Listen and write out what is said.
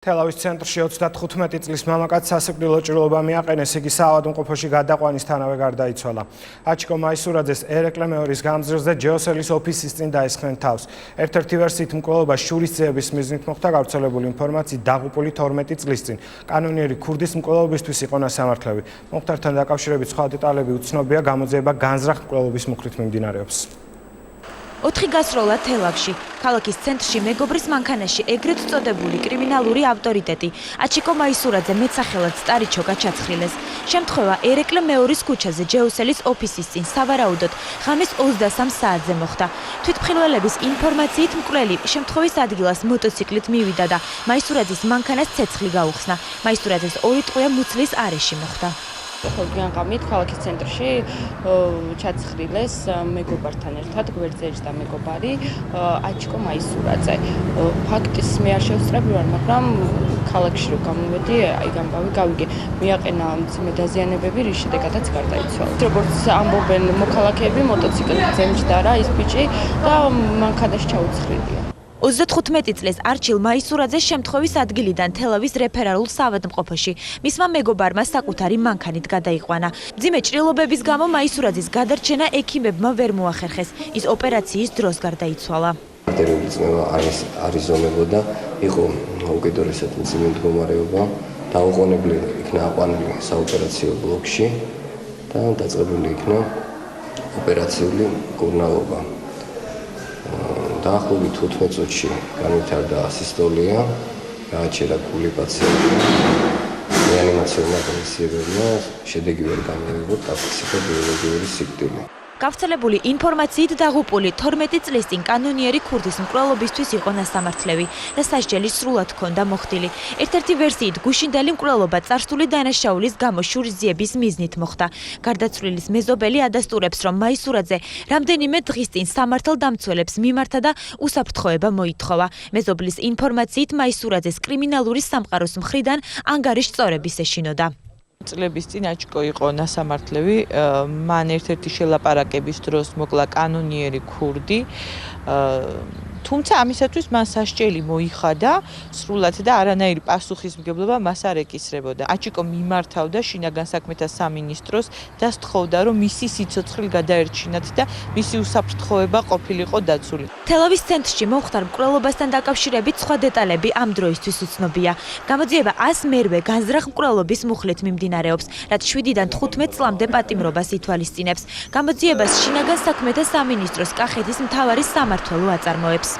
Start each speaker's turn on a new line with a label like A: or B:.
A: თელავის ცენტრში 35 წლის მამაკაცს სასიკვდილო ჭრილობა მიაყენეს, იგი საავადმყოფოში გადაყვანისთანავე გარდაიცვალა. აჩიკო მაისურაძეს ერეკლე მეორის გამზირზე ჯეოსელის ოფისის წინ დაესხნენ თავს. ერთ-ერთი ვერსიით მკვლელობა შურისძიების მიზნით მოხდა. გავრცელებული ინფორმაციით დაღუპული 12 წლის წინ კანონიერი ქურდის მკვლელობისთვის იყო ნასამართლები. მომხდართან დაკავშირებით სხვა დეტალები უცნობია, გამოძიება განზრახ მკვლელობის მუხლით მიმდინარეობს.
B: 4 გასროლა თელავში, ქალაქის ცენტრში მეგობრის მანქანაში ეგრეთ წოდებული კრიმინალური ავტორიტეტი აჩიკო მაისურაძე მეტსახელად სტარიჩოკა ჩაცხრილეს. შემთხვევა ერეკლე მეორის ქუჩაზე ჯეოსელის ოფისის წინ სავარაუდოდ ღამის 23 საათზე მოხდა. თვითმხილველების ინფორმაციით მკვლელი შემთხვევის ადგილას მოტოციკლით მივიდა და მაისურაძის მანქანას ცეცხლი გაუხსნა. მაისურაძეს 2 ტყვია მუცლის არეში მოხდა.
C: ღამით ქალაქის ცენტრში ჩაცხრილეს მეგობართან ერთად გვერდზე და მეგობარი აჩიკო მაისურაძე. ფაქტის მე არ შევსწრები ვარ, მაგრამ ქალაქში რო გამოვედი, აი გამბავი გავიგე, მიაყენა მძიმე დაზიანებები, რის შედეგადაც გარდაიცვალა. როგორც ამბობენ მოქალაქეები, მოტოციკლით ზემჯდა რა ის ბიჭი და მანქანაში ჩაუცხრილია.
B: 35 წლის არჩილ მაისურაძეს შემთხვევის ადგილიდან თელავის რეფერალურ საავადმყოფოში მისმა მეგობარმა საკუთარი მანქანით გადაიყვანა. მძიმე ჭრილობების გამო მაისურაძის გადარჩენა ექიმებმა ვერ მოახერხეს. ის ოპერაციის დროს გარდაიცვალა.
D: არტერიული წნევა არ იზომებოდა, იყო უკიდურესად მძიმე მდგომარეობა, დაუყოვნებლივ იქნა აყვანილი საოპერაციო ბლოკში და დაწყებული იქნა ოპერაციული მკურნალობა. დაახლოებით 15 წუთში განვითარდა ასისტოლია, გააჩერა გული პაციენტმა. რეანიმაციულმა კომისიებმა შედეგი ვერ გამოიღო, დაფიქსირდა ბიოლოგიური სიკვდილი.
B: გავრცელებული ინფორმაციით დაღუპული 12 წლის წინ კანონიერი ქურდის მკვლელობისთვის იყო ნასამართლები და სასჯელი სრულად ჰქონდა მოხდილი. ერთ-ერთი ვერსიით გუშინდელი მკვლელობა წარსული დანაშაულის გამო შურისძიების მიზნით მოხდა. გარდაცვლილის მეზობელი ადასტურებს, რომ მაისურაძე რამდენიმე დღის წინ სამართალდამცველებს მიმართა და უსაფრთხოება მოითხოვა. მეზობლის ინფორმაციით მაისურაძეს კრიმინალური სამყაროს მხრიდან ანგარიშ წორების ეშინოდა.
E: წლების წინ აჩიკო იყო ნასამართლები, მან ერთ-ერთი შელაპარაკების დროს მოკლა კანონიერი ქურდი, თუმცა ამისათვის მან სასჯელი მოიხადა სრულად და არანაირი პასუხისმგებლობა მას არ ეკისრებოდა. აჩიკო მიმართავდა შინაგან საქმეთა სამინისტროს და სთხოვდა, რომ მისი სიცოცხლე გადაერჩინათ და მისი უსაფრთხოება ყოფილიყო დაცული.
B: თელავის ცენტრში მომხდარ მკვლელობასთან დაკავშირებით სხვა დეტალები ამ დროისთვის უცნობია. გამოძიება 100 მერვე განზრახ მკვლელობის მუხლით მიმდინარეობს, რაც 7-დან 15 წლამდე პატიმრობას ითვალისწინებს. გამოძიებას შინაგან საქმეთა სამინისტროს კახეთის მთავარი სამმართველო აწარმოებს.